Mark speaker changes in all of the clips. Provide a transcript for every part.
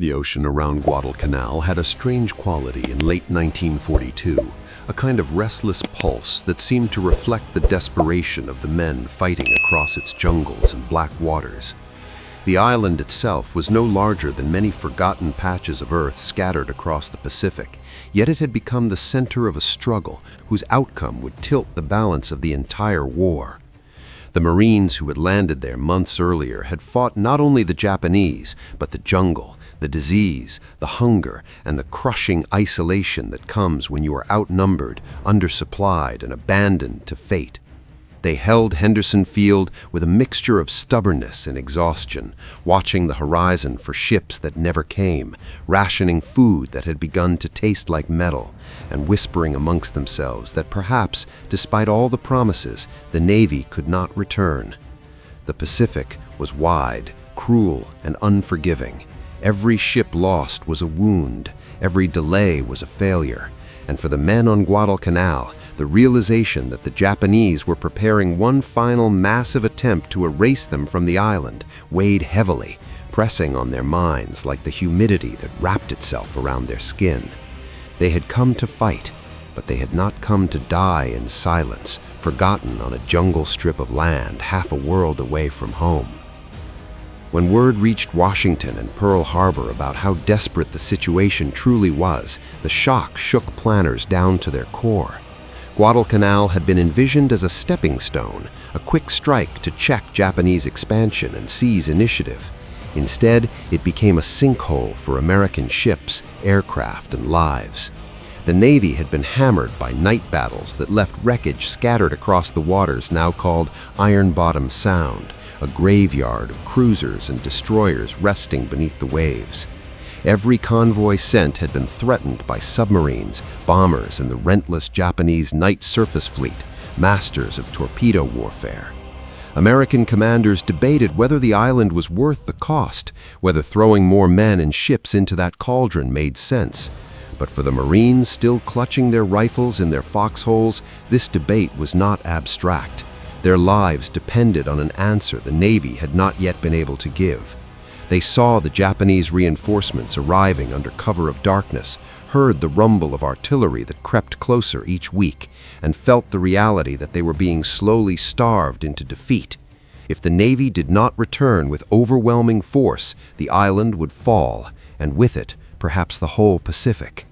Speaker 1: The ocean around Guadalcanal had a strange quality in late 1942, a kind of restless pulse that seemed to reflect the desperation of the men fighting across its jungles and black waters. The island itself was no larger than many forgotten patches of earth scattered across the Pacific, yet it had become the center of a struggle whose outcome would tilt the balance of the entire war. The Marines who had landed there months earlier had fought not only the Japanese, but the jungle, the disease, the hunger, and the crushing isolation that comes when you are outnumbered, undersupplied, and abandoned to fate. They held Henderson Field with a mixture of stubbornness and exhaustion, watching the horizon for ships that never came, rationing food that had begun to taste like metal, and whispering amongst themselves that perhaps, despite all the promises, the Navy could not return. The Pacific was wide, cruel, and unforgiving. Every ship lost was a wound, every delay was a failure, and for the men on Guadalcanal, the realization that the Japanese were preparing one final massive attempt to erase them from the island weighed heavily, pressing on their minds like the humidity that wrapped itself around their skin. They had come to fight, but they had not come to die in silence, forgotten on a jungle strip of land half a world away from home. When word reached Washington and Pearl Harbor about how desperate the situation truly was, the shock shook planners down to their core. Guadalcanal had been envisioned as a stepping stone, a quick strike to check Japanese expansion and seize initiative. Instead, it became a sinkhole for American ships, aircraft, and lives. The Navy had been hammered by night battles that left wreckage scattered across the waters now called Ironbottom Sound, a graveyard of cruisers and destroyers resting beneath the waves. Every convoy sent had been threatened by submarines, bombers, and the relentless Japanese night surface fleet, masters of torpedo warfare. American commanders debated whether the island was worth the cost, whether throwing more men and ships into that cauldron made sense. But for the Marines still clutching their rifles in their foxholes, this debate was not abstract. Their lives depended on an answer the Navy had not yet been able to give. They saw the Japanese reinforcements arriving under cover of darkness, heard the rumble of artillery that crept closer each week, and felt the reality that they were being slowly starved into defeat. If the Navy did not return with overwhelming force, the island would fall, and with it, perhaps the whole Pacific.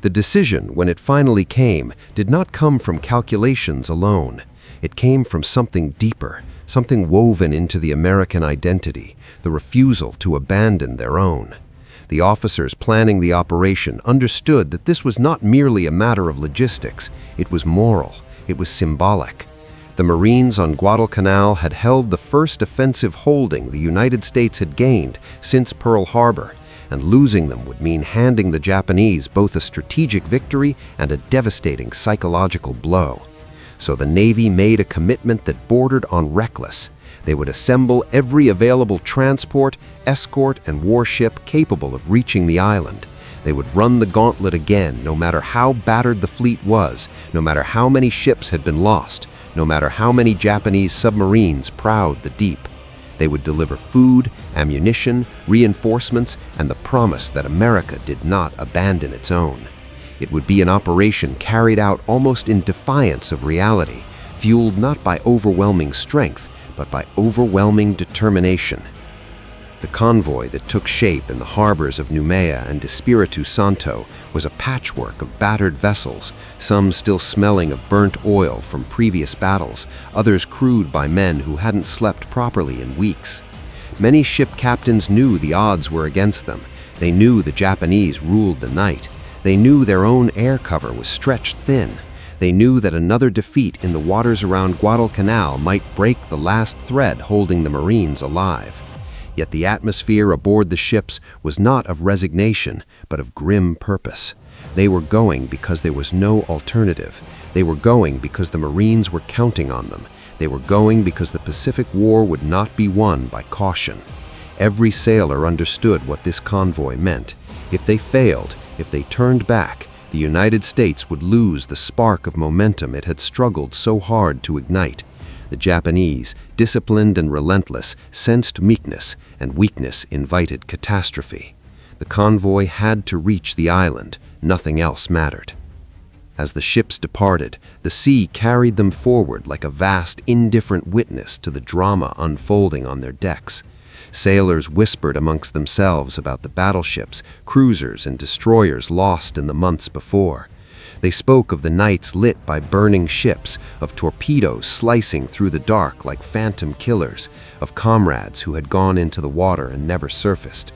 Speaker 1: The decision, when it finally came, did not come from calculations alone. It came from something deeper, something woven into the American identity, the refusal to abandon their own. The officers planning the operation understood that this was not merely a matter of logistics, it was moral, it was symbolic. The Marines on Guadalcanal had held the first offensive holding the United States had gained since Pearl Harbor, and losing them would mean handing the Japanese both a strategic victory and a devastating psychological blow. So the Navy made a commitment that bordered on reckless. They would assemble every available transport, escort, and warship capable of reaching the island. They would run the gauntlet again, no matter how battered the fleet was, no matter how many ships had been lost, no matter how many Japanese submarines prowled the deep. They would deliver food, ammunition, reinforcements, and the promise that America did not abandon its own. It would be an operation carried out almost in defiance of reality, fueled not by overwhelming strength, but by overwhelming determination. The convoy that took shape in the harbors of Noumea and Espiritu Santo was a patchwork of battered vessels, some still smelling of burnt oil from previous battles, others crewed by men who hadn't slept properly in weeks. Many ship captains knew the odds were against them. They knew the Japanese ruled the night. They knew their own air cover was stretched thin. They knew that another defeat in the waters around Guadalcanal might break the last thread holding the Marines alive. Yet the atmosphere aboard the ships was not of resignation, but of grim purpose. They were going because there was no alternative. They were going because the Marines were counting on them. They were going because the Pacific War would not be won by caution. Every sailor understood what this convoy meant. If they failed, if they turned back, the United States would lose the spark of momentum it had struggled so hard to ignite. The Japanese, disciplined and relentless, sensed weakness, and weakness invited catastrophe. The convoy had to reach the island. Nothing else mattered. As the ships departed, the sea carried them forward like a vast, indifferent witness to the drama unfolding on their decks. Sailors whispered amongst themselves about the battleships, cruisers, and destroyers lost in the months before. They spoke of the nights lit by burning ships, of torpedoes slicing through the dark like phantom killers, of comrades who had gone into the water and never surfaced.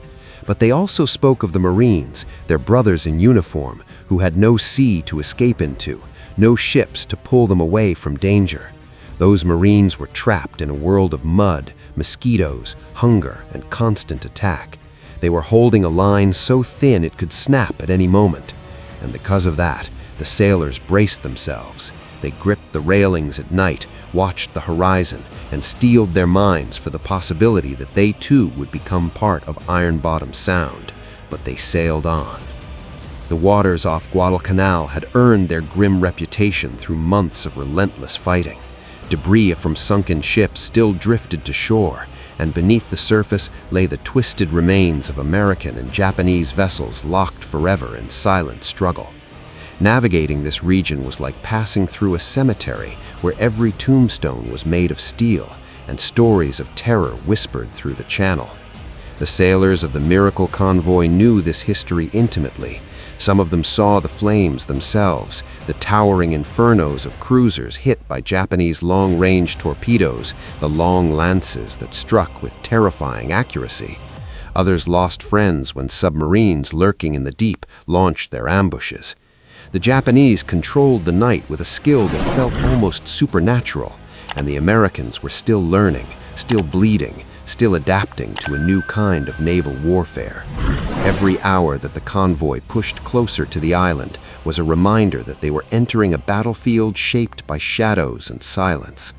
Speaker 1: But they also spoke of the Marines, their brothers in uniform, who had no sea to escape into, no ships to pull them away from danger. Those Marines were trapped in a world of mud, mosquitoes, hunger, and constant attack. They were holding a line so thin it could snap at any moment. And because of that, the sailors braced themselves. They gripped the railings at night, watched the horizon, and steeled their minds for the possibility that they too would become part of Ironbottom Sound. But they sailed on. The waters off Guadalcanal had earned their grim reputation through months of relentless fighting. Debris from sunken ships still drifted to shore, and beneath the surface lay the twisted remains of American and Japanese vessels locked forever in silent struggle. Navigating this region was like passing through a cemetery where every tombstone was made of steel and stories of terror whispered through the channel. The sailors of the Miracle Convoy knew this history intimately. Some of them saw the flames themselves, the towering infernos of cruisers hit by Japanese long-range torpedoes, the long lances that struck with terrifying accuracy. Others lost friends when submarines lurking in the deep launched their ambushes. The Japanese controlled the night with a skill that felt almost supernatural, and the Americans were still learning, still bleeding, still adapting to a new kind of naval warfare. Every hour that the convoy pushed closer to the island was a reminder that they were entering a battlefield shaped by shadows and silence.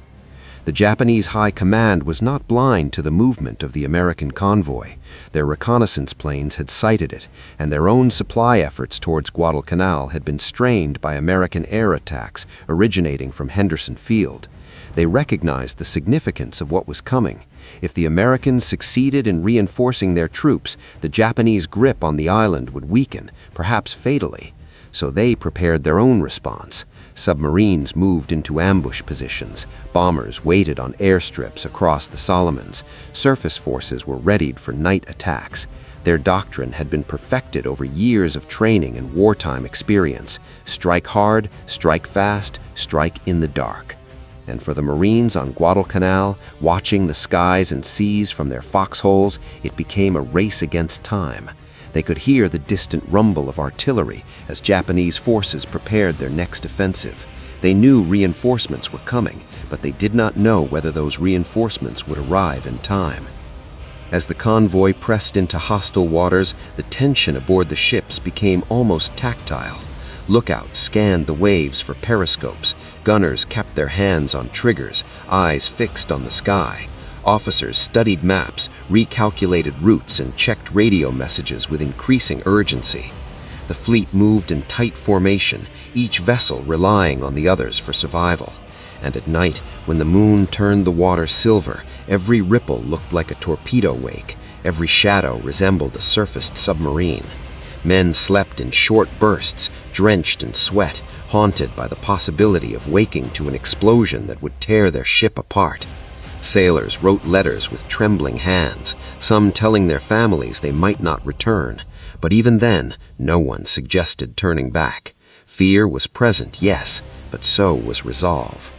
Speaker 1: The Japanese High Command was not blind to the movement of the American convoy. Their reconnaissance planes had sighted it, and their own supply efforts towards Guadalcanal had been strained by American air attacks originating from Henderson Field. They recognized the significance of what was coming. If the Americans succeeded in reinforcing their troops, the Japanese grip on the island would weaken, perhaps fatally. So they prepared their own response. Submarines moved into ambush positions. Bombers waited on airstrips across the Solomons. Surface forces were readied for night attacks. Their doctrine had been perfected over years of training and wartime experience. Strike hard, strike fast, strike in the dark. And for the Marines on Guadalcanal, watching the skies and seas from their foxholes, it became a race against time. They could hear the distant rumble of artillery as Japanese forces prepared their next offensive. They knew reinforcements were coming, but they did not know whether those reinforcements would arrive in time. As the convoy pressed into hostile waters, the tension aboard the ships became almost tactile. Lookouts scanned the waves for periscopes. Gunners kept their hands on triggers, eyes fixed on the sky. Officers studied maps, recalculated routes, and checked radio messages with increasing urgency. The fleet moved in tight formation, each vessel relying on the others for survival. And at night, when the moon turned the water silver, every ripple looked like a torpedo wake. Every shadow resembled a surfaced submarine. Men slept in short bursts, drenched in sweat, haunted by the possibility of waking to an explosion that would tear their ship apart. Sailors wrote letters with trembling hands, some telling their families they might not return. But even then, no one suggested turning back. Fear was present, yes, but so was resolve.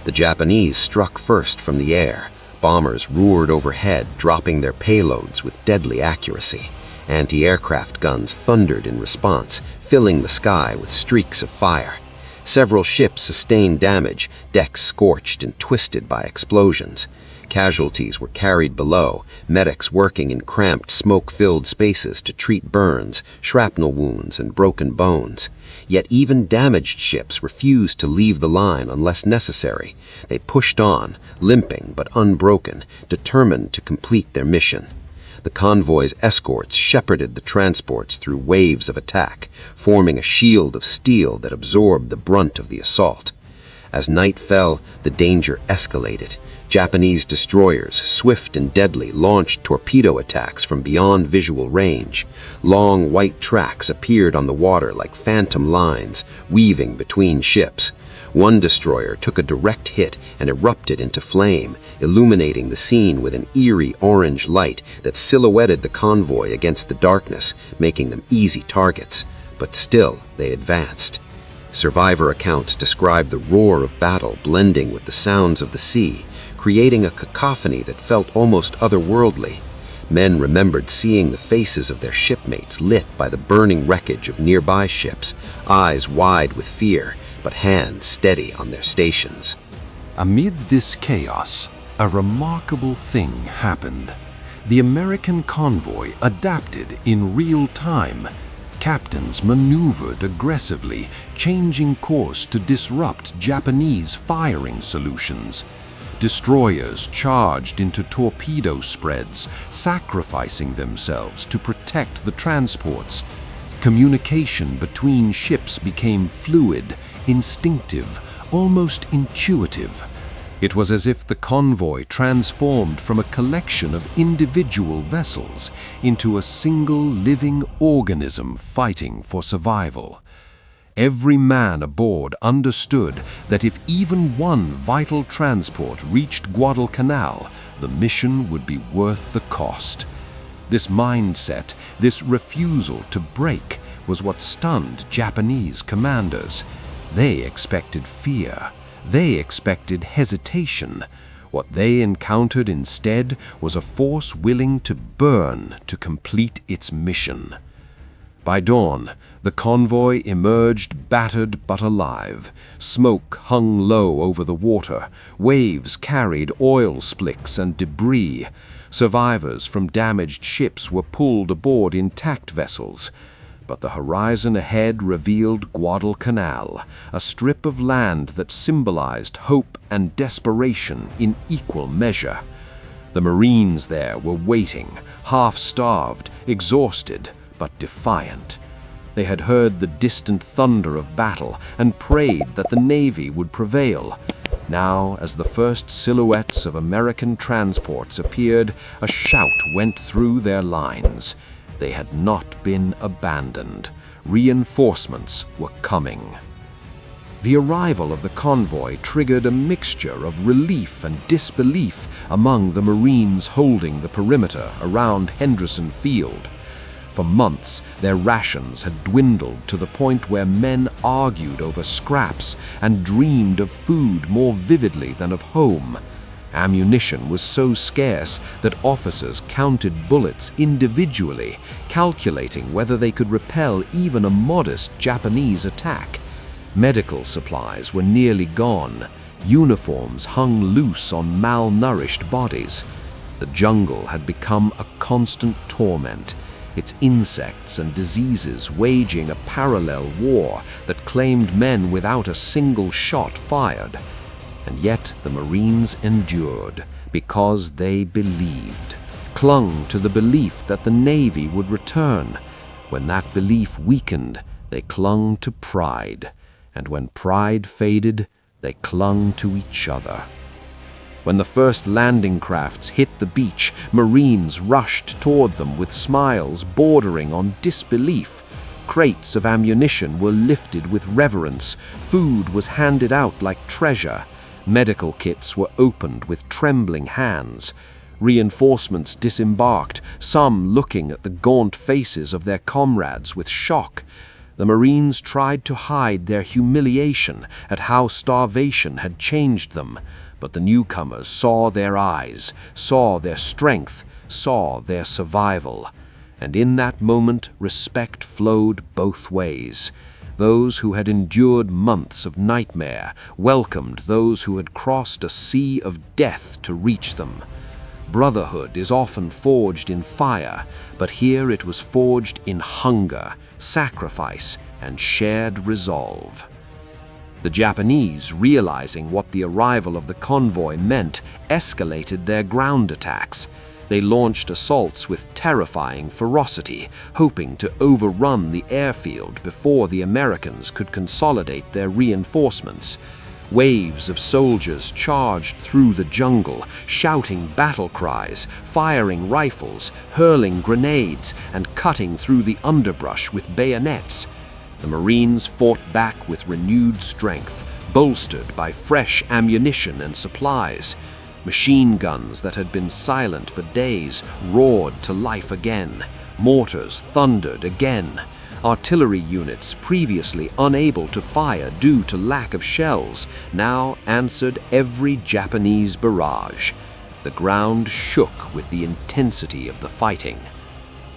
Speaker 1: The Japanese struck first from the air. Bombers roared overhead, dropping their payloads with deadly accuracy. Anti-aircraft guns thundered in response, filling the sky with streaks of fire. Several ships sustained damage, decks scorched and twisted by explosions. Casualties were carried below, medics working in cramped, smoke-filled spaces to treat burns, shrapnel wounds, and broken bones. Yet even damaged ships refused to leave the line unless necessary. They pushed on, limping but unbroken, determined to complete their mission. The convoy's escorts shepherded the transports through waves of attack, forming a shield of steel that absorbed the brunt of the assault. As night fell, the danger escalated. Japanese destroyers, swift and deadly, launched torpedo attacks from beyond visual range. Long white tracks appeared on the water like phantom lines, weaving between ships. One destroyer took a direct hit and erupted into flame, illuminating the scene with an eerie orange light that silhouetted the convoy against the darkness, making them easy targets. But still, they advanced. Survivor accounts describe the roar of battle blending with the sounds of the sea, creating a cacophony that felt almost otherworldly. Men remembered seeing the faces of their shipmates lit by the burning wreckage of nearby ships, eyes wide with fear, but hands steady on their stations.
Speaker 2: Amid this chaos, a remarkable thing happened. The American convoy adapted in real time. Captains maneuvered aggressively, changing course to disrupt Japanese firing solutions. Destroyers charged into torpedo spreads, sacrificing themselves to protect the transports. Communication between ships became fluid, instinctive, almost intuitive. It was as if the convoy transformed from a collection of individual vessels into a single living organism fighting for survival. Every man aboard understood that if even one vital transport reached Guadalcanal, the mission would be worth the cost. This mindset, this refusal to break, was what stunned Japanese commanders. They expected fear. They expected hesitation. What they encountered instead was a force willing to burn to complete its mission. By dawn, the convoy emerged battered but alive. Smoke hung low over the water. Waves carried oil slicks and debris. Survivors from damaged ships were pulled aboard intact vessels. But the horizon ahead revealed Guadalcanal, a strip of land that symbolized hope and desperation in equal measure. The Marines there were waiting, half-starved, exhausted, but defiant. They had heard the distant thunder of battle and prayed that the Navy would prevail. Now, as the first silhouettes of American transports appeared, a shout went through their lines. They had not been abandoned. Reinforcements were coming. The arrival of the convoy triggered a mixture of relief and disbelief among the Marines holding the perimeter around Henderson Field. For months, their rations had dwindled to the point where men argued over scraps and dreamed of food more vividly than of home. Ammunition was so scarce that officers counted bullets individually, calculating whether they could repel even a modest Japanese attack. Medical supplies were nearly gone. Uniforms hung loose on malnourished bodies. The jungle had become a constant torment, its insects and diseases waging a parallel war that claimed men without a single shot fired. And yet the Marines endured because they believed, clung to the belief that the Navy would return. When that belief weakened, they clung to pride, and when pride faded, they clung to each other. When the first landing crafts hit the beach, Marines rushed toward them with smiles bordering on disbelief. Crates of ammunition were lifted with reverence. Food was handed out like treasure. Medical kits were opened with trembling hands. Reinforcements disembarked, some looking at the gaunt faces of their comrades with shock. The Marines tried to hide their humiliation at how starvation had changed them. But the newcomers saw their eyes, saw their strength, saw their survival. And in that moment, respect flowed both ways. Those who had endured months of nightmare welcomed those who had crossed a sea of death to reach them. Brotherhood is often forged in fire, but here it was forged in hunger, sacrifice, and shared resolve. The Japanese, realizing what the arrival of the convoy meant, escalated their ground attacks. They launched assaults with terrifying ferocity, hoping to overrun the airfield before the Americans could consolidate their reinforcements.
Speaker 3: Waves of soldiers charged through the jungle, shouting battle cries, firing rifles, hurling grenades, and cutting through the underbrush with bayonets. The Marines fought back with renewed strength, bolstered by fresh ammunition and supplies. Machine guns that had been silent for days roared to life again. Mortars thundered again. Artillery units, previously unable to fire due to lack of shells, now answered every Japanese barrage. The ground shook with the intensity of the fighting.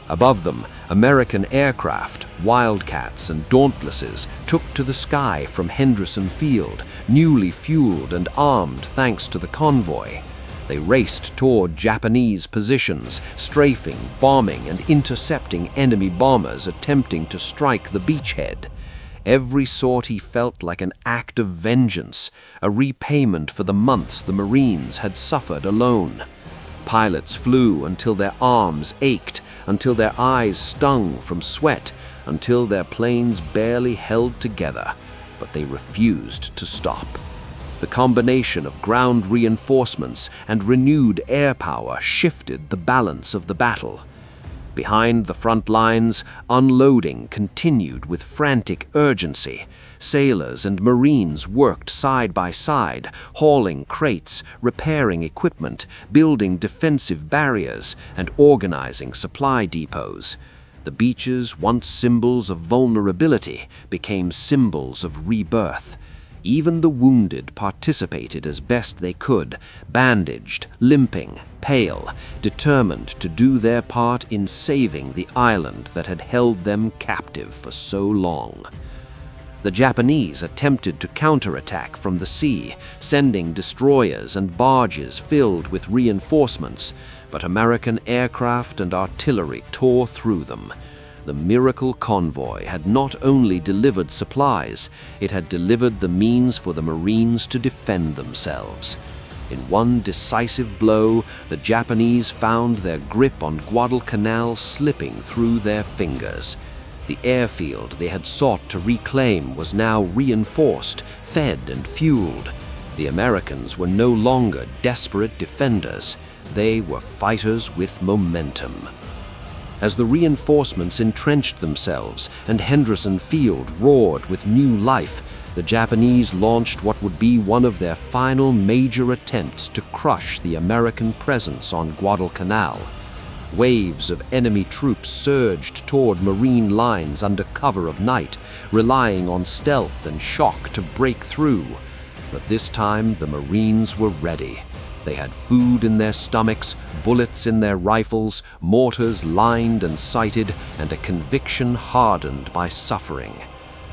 Speaker 3: Above them, American aircraft, Wildcats and Dauntlesses took to the sky from Henderson Field, newly fueled and armed thanks to the convoy. They raced toward Japanese positions, strafing, bombing, and intercepting enemy bombers attempting to strike the beachhead. Every sortie felt like an act of vengeance, a repayment for the months the Marines had suffered alone. Pilots flew until their arms ached, until their eyes stung from sweat, until their planes barely held together, but they refused to stop. The combination of ground reinforcements and renewed air power shifted the balance of the battle. Behind the front lines, unloading continued with frantic urgency. Sailors and Marines worked side by side, hauling crates, repairing equipment, building defensive barriers, and organizing supply depots. The beaches, once symbols of vulnerability, became symbols of rebirth. Even the wounded participated as best they could, bandaged, limping, pale, determined to do their part in saving the island that had held them captive for so long. The Japanese attempted to counterattack from the sea, sending destroyers and barges filled with reinforcements, but American aircraft and artillery tore through them. The Miracle Convoy had not only delivered supplies, it had delivered the means for the Marines to defend themselves. In one decisive blow, the Japanese found their grip on Guadalcanal slipping through their fingers. The airfield they had sought to reclaim was now reinforced, fed and fueled. The Americans were no longer desperate defenders. They were fighters with momentum. As the reinforcements entrenched themselves and Henderson Field roared with new life, the Japanese launched what would be one of their final major attempts to crush the American presence on Guadalcanal. Waves of enemy troops surged toward Marine lines under cover of night, relying on stealth and shock to break through. But this time the Marines were ready. They had food in their stomachs, bullets in their rifles, mortars lined and sighted, and a conviction hardened by suffering.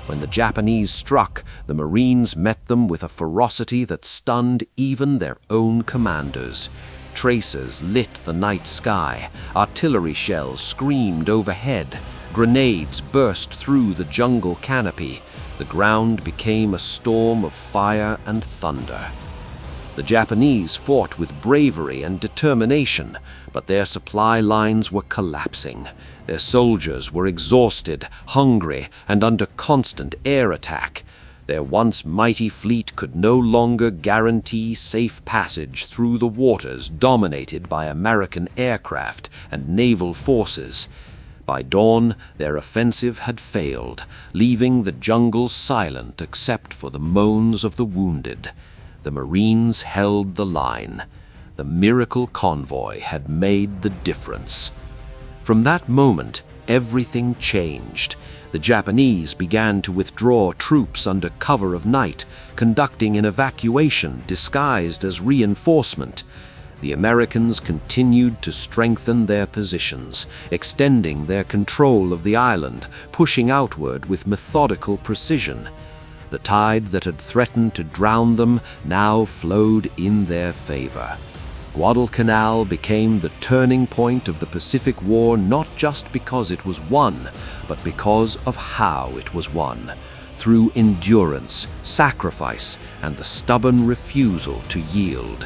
Speaker 3: When the Japanese struck, the Marines met them with a ferocity that stunned even their own commanders. Tracers lit the night sky, artillery shells screamed overhead, grenades burst through the jungle canopy. The ground became a storm of fire and thunder. The Japanese fought with bravery and determination, but their supply lines were collapsing. Their soldiers were exhausted, hungry, and under constant air attack. Their once mighty fleet could no longer guarantee safe passage through the waters dominated by American aircraft and naval forces. By dawn, their offensive had failed, leaving the jungle silent except for the moans of the wounded. The Marines held the line. The Miracle Convoy had made the difference. From that moment, everything changed. The Japanese began to withdraw troops under cover of night, conducting an evacuation disguised as reinforcement. The Americans continued to strengthen their positions, extending their control of the island, pushing outward with methodical precision. The tide that had threatened to drown them now flowed in their favor. Guadalcanal became the turning point of the Pacific War not just because it was won, but because of how it was won, through endurance, sacrifice, and the stubborn refusal to yield.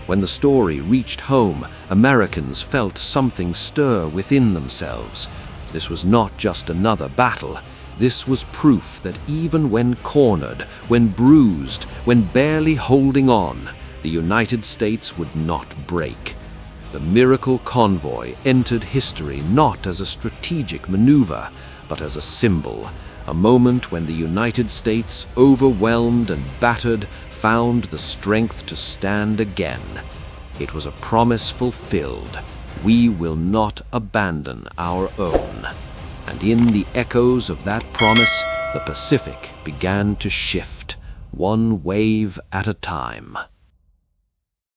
Speaker 3: When the story reached home, Americans felt something stir within themselves. This was not just another battle. This was proof that even when cornered, when bruised, when barely holding on, the United States would not break. The Miracle Convoy entered history not as a strategic maneuver, but as a symbol, a moment when the United States, overwhelmed and battered, found the strength to stand again. It was a promise fulfilled. We will not abandon our own. And in the echoes of that promise, the Pacific began to shift, one wave at a time.